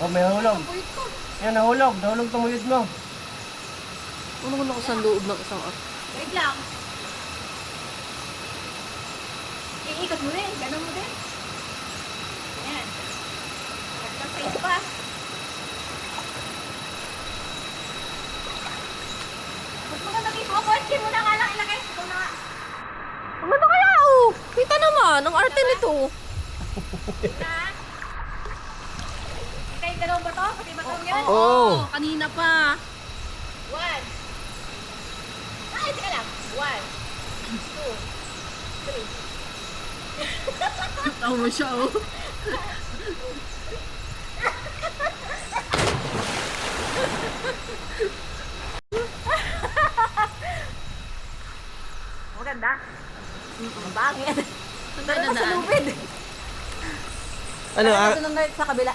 Oh, may nahulog. Yan, nahulog. Nahulog tumuyod mo. Ano ko na sa loob ng isang at? Wait lang. Iikot mo din. Ganon mo din. Ayan. Nagka-face pa. Mas maganda dito ako. Hindi mo na nga lang ilagay. Ito na nga. Ano ba kaya? Oh, kita naman. Ang arte nito. Na. Kayo dalawa ba to? Pati ba itong yan? Oo. Kanina pa. 1. Ay, teka lang. 1, 2, 3. Tawa siya, oh. Maganda. Ang bangit. Saan tayo Pero sa dadaan? lubid. Ano, Sunod na sa kabila.